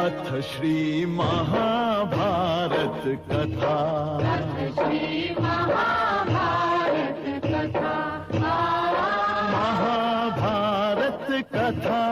अथ श्री महाभारत कथा। महाभारत कथा।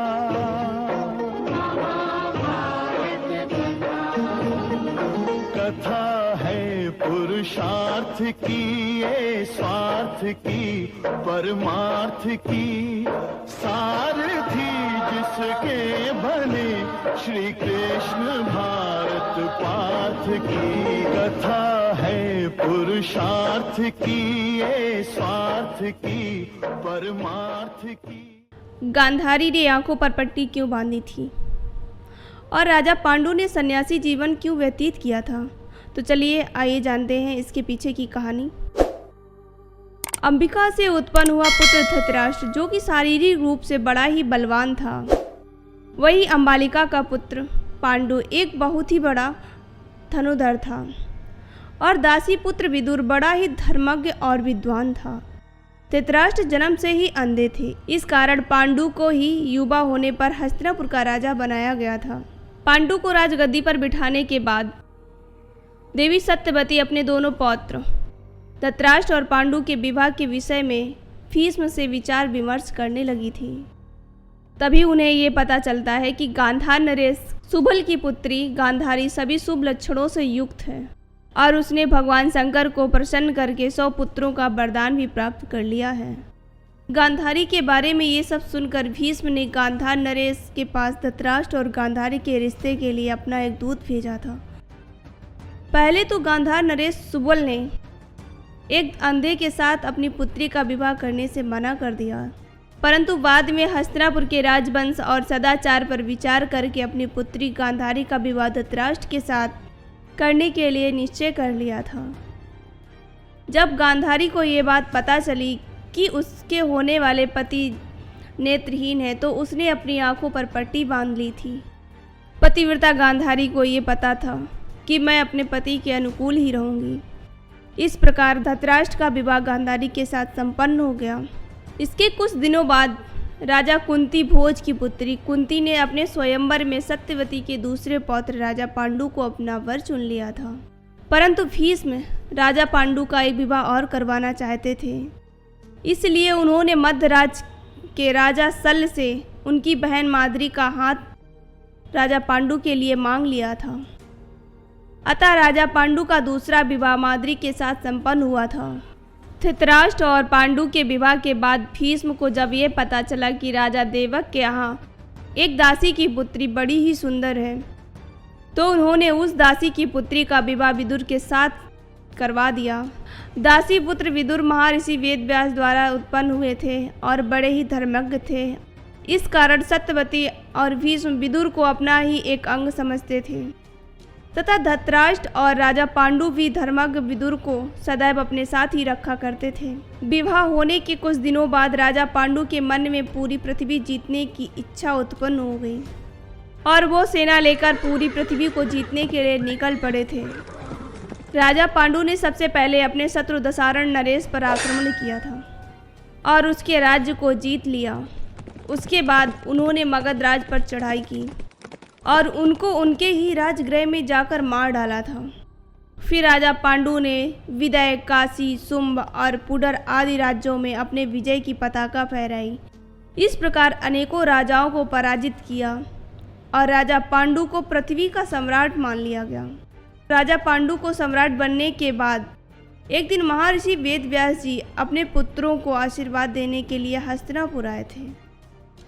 कथा है पुरुषार्थ की, ये स्वार्थ की, परमार्थ की, सारथी जिसके बने श्री कृष्ण भारत पार्थ की। कथा है पुरुषार्थ की, ये स्वार्थ की, परमार्थ की। गांधारी ने आंखों पर पट्टी क्यों बांधी थी और राजा पांडु ने सन्यासी जीवन क्यों व्यतीत किया था? तो चलिए आइए जानते हैं इसके पीछे की कहानी। अंबिका से उत्पन्न हुआ पुत्र धृतराष्ट्र, जो कि शारीरिक रूप से बड़ा ही बलवान था। वही अंबालिका का पुत्र पांडु एक बहुत ही बड़ा धनुर्धर था और दासी पुत्र विदुर बड़ा ही धर्मज्ञ और विद्वान था। धृतराष्ट्र जन्म से ही अंधे थे, इस कारण पांडु को ही युवा होने पर हस्तिनापुर का राजा बनाया गया था। पांडु को राजगद्दी पर बिठाने के बाद देवी सत्यवती अपने दोनों पौत्र धृतराष्ट्र और पांडु के विवाह के विषय में भीष्म से विचार विमर्श करने लगी थी। तभी उन्हें ये पता चलता है कि गांधार नरेश सुबल की पुत्री गांधारी सभी शुभ लक्षणों से युक्त है और उसने भगवान शंकर को प्रसन्न करके 100 पुत्रों का वरदान भी प्राप्त कर लिया है। गांधारी के बारे में ये सब सुनकर भीष्म ने गांधार नरेश के पास धृतराष्ट्र और गांधारी के रिश्ते के लिए अपना एक दूत भेजा था। पहले तो गांधार नरेश सुबल ने एक अंधे के साथ अपनी पुत्री का विवाह करने से मना कर दिया, परंतु बाद में हस्तिनापुर के राजवंश और सदाचार पर विचार करके अपनी पुत्री गांधारी का विवाह धृतराष्ट्र के साथ करने के लिए निश्चय कर लिया था। जब गांधारी को ये बात पता चली कि उसके होने वाले पति नेत्रहीन है, तो उसने अपनी आंखों पर पट्टी बांध ली थी। पतिव्रता गांधारी को ये पता था कि मैं अपने पति के अनुकूल ही रहूंगी। इस प्रकार धृतराष्ट्र का विवाह गांधारी के साथ संपन्न हो गया। इसके कुछ दिनों बाद राजा कुंती भोज की पुत्री कुंती ने अपने स्वयंवर में सत्यवती के दूसरे पौत्र राजा पांडु को अपना वर चुन लिया था, परंतु भीष्म राजा पांडु का एक विवाह और करवाना चाहते थे। इसलिए उन्होंने मध्यराज के राजा शल्य से उनकी बहन माद्री का हाथ राजा पांडु के लिए मांग लिया था। अतः राजा पांडु का दूसरा विवाह माद्री के साथ संपन्न हुआ था। धृतराष्ट्र और पांडु के विवाह के बाद भीष्म को जब ये पता चला कि राजा देवक के यहाँ एक दासी की पुत्री बड़ी ही सुंदर है, तो उन्होंने उस दासी की पुत्री का विवाह विदुर के साथ करवा दिया। दासी पुत्र विदुर महर्षि वेदव्यास द्वारा उत्पन्न हुए थे और बड़े ही धर्मज्ञ थे। इस कारण सत्यवती और भीष्म विदुर को अपना ही एक अंग समझते थे तथा धृतराष्ट्र और राजा पांडु भी धर्मज्ञ विदुर को सदैव अपने साथ ही रखा करते थे। विवाह होने के कुछ दिनों बाद राजा पांडु के मन में पूरी पृथ्वी जीतने की इच्छा उत्पन्न हो गई और वो सेना लेकर पूरी पृथ्वी को जीतने के लिए निकल पड़े थे। राजा पांडु ने सबसे पहले अपने शत्रु दशारण नरेश पर आक्रमण किया था और उसके राज्य को जीत लिया। उसके बाद उन्होंने मगध राज पर चढ़ाई की और उनको उनके ही राजगृह में जाकर मार डाला था। फिर राजा पांडु ने विदय, काशी, शुंभ और पुडर आदि राज्यों में अपने विजय की पताका फहराई। इस प्रकार अनेकों राजाओं को पराजित किया और राजा पांडु को पृथ्वी का सम्राट मान लिया गया। राजा पांडु को सम्राट बनने के बाद एक दिन महर्षि वेदव्यास जी अपने पुत्रों को आशीर्वाद देने के लिए हस्तिनापुर आए थे।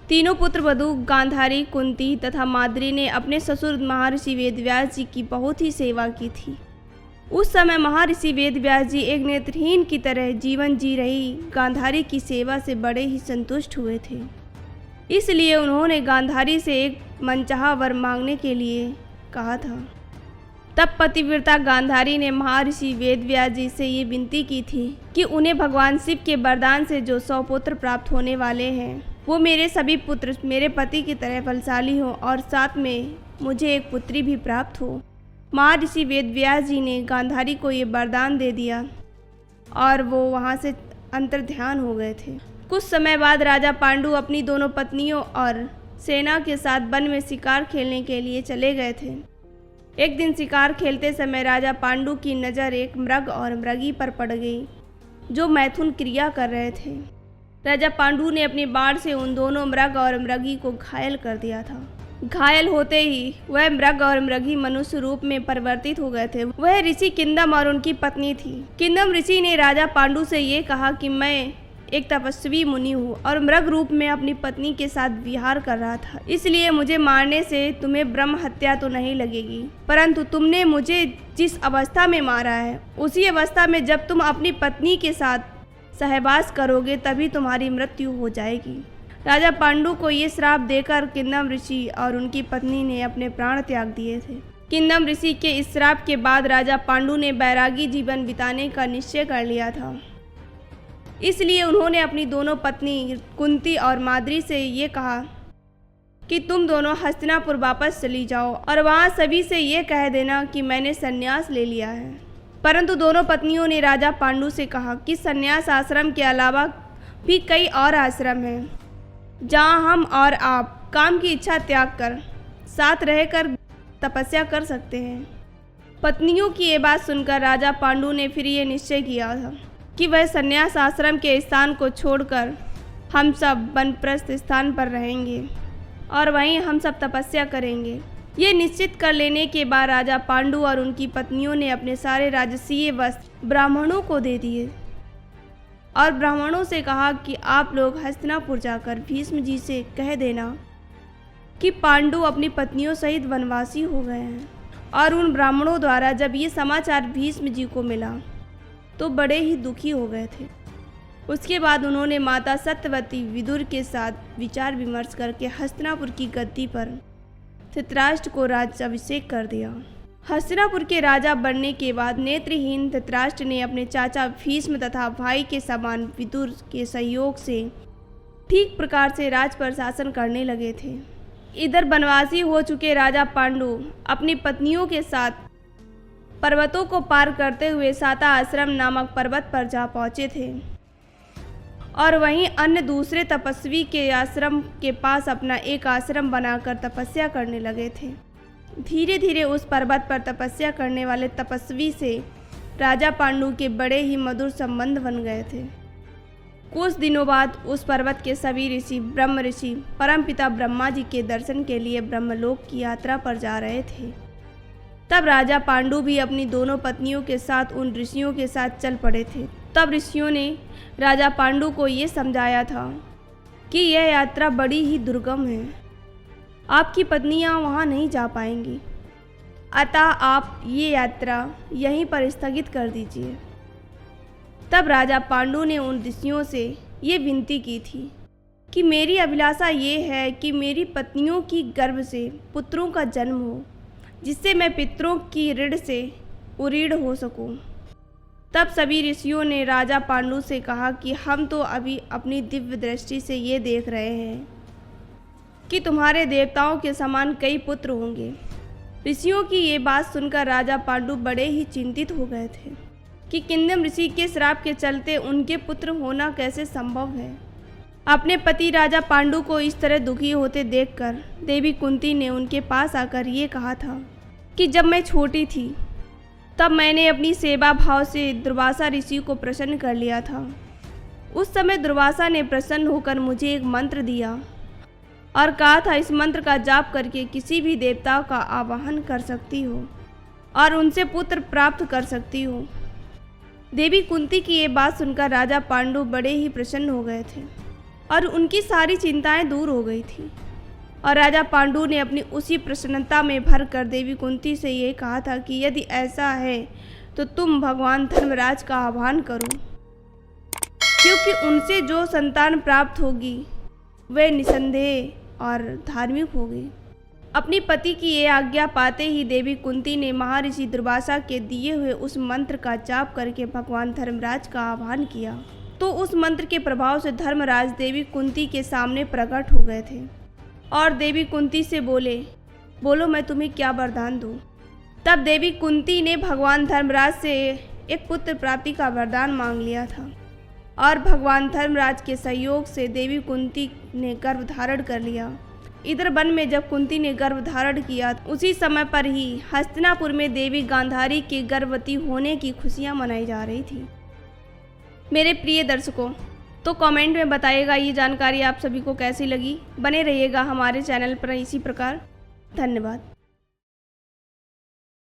तीनों पुत्र वधू गांधारी, कुंती तथा माद्री ने अपने ससुर महर्षि वेदव्यास जी की बहुत ही सेवा की थी। उस समय महर्षि वेदव्यास जी एक नेत्रहीन की तरह जीवन जी रही गांधारी की सेवा से बड़े ही संतुष्ट हुए थे। इसलिए उन्होंने गांधारी से एक मनचाहा वर मांगने के लिए कहा था। तब पतिव्रता गांधारी ने महर्षि वेदव्यास जी से ये विनती की थी कि उन्हें भगवान शिव के वरदान से जो 100 पुत्र प्राप्त होने वाले हैं, वो मेरे सभी पुत्र मेरे पति की तरह बलशाली हो और साथ में मुझे एक पुत्री भी प्राप्त हो। महर्षि वेदव्यास जी ने गांधारी को ये वरदान दे दिया और वो वहाँ से अंतर्ध्यान हो गए थे। कुछ समय बाद राजा पांडु अपनी दोनों पत्नियों और सेना के साथ वन में शिकार खेलने के लिए चले गए थे। एक दिन शिकार खेलते समय राजा पांडु की नज़र एक मृग और मृगी पर पड़ गई जो मैथुन क्रिया कर रहे थे। राजा पांडु ने अपने बाण से उन दोनों मृग और मृगी को घायल कर दिया था। घायल होते ही वह मृग और मृगी मनुष्य रूप में परिवर्तित हो गए थे। वह ऋषि किंदम और उनकी पत्नी थी। किंदम ऋषि ने राजा पांडु से ये कहा कि मैं एक तपस्वी मुनि हूँ और मृग रूप में अपनी पत्नी के साथ विहार कर रहा था, इसलिए मुझे मारने से तुम्हें ब्रह्म हत्या तो नहीं लगेगी, परंतु तुमने मुझे जिस अवस्था में मारा है उसी अवस्था में जब तुम अपनी पत्नी के साथ सहवास करोगे तभी तुम्हारी मृत्यु हो जाएगी। राजा पांडु को ये श्राप देकर किंदम ऋषि और उनकी पत्नी ने अपने प्राण त्याग दिए थे। किंदम ऋषि के इस श्राप के बाद राजा पांडु ने बैरागी जीवन बिताने का निश्चय कर लिया था। इसलिए उन्होंने अपनी दोनों पत्नी कुंती और माद्री से ये कहा कि तुम दोनों हस्तिनापुर वापस चली जाओ और वहाँ सभी से ये कह देना कि मैंने संन्यास ले लिया है। परंतु दोनों पत्नियों ने राजा पांडु से कहा कि संन्यास आश्रम के अलावा भी कई और आश्रम हैं जहाँ हम और आप काम की इच्छा त्याग कर साथ रहकर तपस्या कर सकते हैं। पत्नियों की ये बात सुनकर राजा पांडु ने फिर ये निश्चय किया था कि वह संन्यास आश्रम के स्थान को छोड़कर हम सब वनप्रस्थ स्थान पर रहेंगे और वहीं हम सब तपस्या करेंगे। ये निश्चित कर लेने के बाद राजा पांडु और उनकी पत्नियों ने अपने सारे राजसीय वस्त्र ब्राह्मणों को दे दिए और ब्राह्मणों से कहा कि आप लोग हस्तिनापुर जाकर भीष्म जी से कह देना कि पांडु अपनी पत्नियों सहित वनवासी हो गए हैं। और उन ब्राह्मणों द्वारा जब ये समाचार भीष्म जी को मिला तो बड़े ही दुखी हो गए थे। उसके बाद उन्होंने माता सत्यवती विदुर के साथ विचार विमर्श करके हस्तिनापुर की गद्दी पर धृतराष्ट्र को राज्याभिषेक कर दिया। हस्तिनापुर के राजा बनने के बाद नेत्रहीन धृतराष्ट्र ने अपने चाचा भीष्म तथा भाई के समान विदुर के सहयोग से ठीक प्रकार से राज प्रशासन करने लगे थे। इधर वनवासी हो चुके राजा पांडु अपनी पत्नियों के साथ पर्वतों को पार करते हुए साता आश्रम नामक पर्वत पर जा पहुँचे थे और वहीं अन्य दूसरे तपस्वी के आश्रम के पास अपना एक आश्रम बनाकर तपस्या करने लगे थे। धीरे धीरे उस पर्वत पर तपस्या करने वाले तपस्वी से राजा पांडु के बड़े ही मधुर संबंध बन गए थे। कुछ दिनों बाद उस पर्वत के सभी ऋषि ब्रह्म ऋषि परमपिता ब्रह्मा जी के दर्शन के लिए ब्रह्मलोक की यात्रा पर जा रहे थे। तब राजा पांडु भी अपनी दोनों पत्नियों के साथ उन ऋषियों के साथ चल पड़े थे। तब ऋषियों ने राजा पांडु को ये समझाया था कि यह यात्रा बड़ी ही दुर्गम है, आपकी पत्नियां वहां नहीं जा पाएंगी, अतः आप ये यात्रा यहीं पर स्थगित कर दीजिए। तब राजा पांडु ने उन ऋषियों से ये विनती की थी कि मेरी अभिलाषा ये है कि मेरी पत्नियों की गर्भ से पुत्रों का जन्म हो, जिससे मैं पितरों की ऋण से उरीड़ हो सकूं। तब सभी ऋषियों ने राजा पांडु से कहा कि हम तो अभी अपनी दिव्य दृष्टि से ये देख रहे हैं कि तुम्हारे देवताओं के समान कई पुत्र होंगे। ऋषियों की ये बात सुनकर राजा पांडु बड़े ही चिंतित हो गए थे कि किंदम ऋषि के श्राप के चलते उनके पुत्र होना कैसे संभव है। अपने पति राजा पांडु को इस तरह दुखी होते देखकर देवी कुंती ने उनके पास आकर ये कहा था कि जब मैं छोटी थी तब मैंने अपनी सेवा भाव से दुर्वासा ऋषि को प्रसन्न कर लिया था। उस समय दुर्वासा ने प्रसन्न होकर मुझे एक मंत्र दिया और कहा था इस मंत्र का जाप करके किसी भी देवता का आवाहन कर सकती हो और उनसे पुत्र प्राप्त कर सकती हो। देवी कुंती की ये बात सुनकर राजा पांडु बड़े ही प्रसन्न हो गए थे और उनकी सारी चिंताएं दूर हो गई थी। और राजा पांडु ने अपनी उसी प्रसन्नता में भर कर देवी कुंती से ये कहा था कि यदि ऐसा है तो तुम भगवान धर्मराज का आह्वान करो, क्योंकि उनसे जो संतान प्राप्त होगी वह निसंदेह और धार्मिक होगी। अपनी पति की ये आज्ञा पाते ही देवी कुंती ने महर्षि दुर्वासा के दिए हुए उस मंत्र का जाप करके भगवान धर्मराज का आह्वान किया। तो उस मंत्र के प्रभाव से धर्मराज देवी कुंती के सामने प्रकट हो गए थे और देवी कुंती से बोले, बोलो मैं तुम्हें क्या वरदान दूँ। तब देवी कुंती ने भगवान धर्मराज से एक पुत्र प्राप्ति का वरदान मांग लिया था। और भगवान धर्मराज के सहयोग से देवी कुंती ने गर्भ धारण कर लिया। इधर वन में जब कुंती ने गर्भ धारण किया, उसी समय पर ही हस्तिनापुर में देवी गांधारी के गर्भवती होने की खुशियां मनाई जा रही थी। मेरे प्रिय दर्शकों, तो कमेंट में बताइएगा ये जानकारी आप सभी को कैसी लगी। बने रहिएगा हमारे चैनल पर इसी प्रकार। धन्यवाद।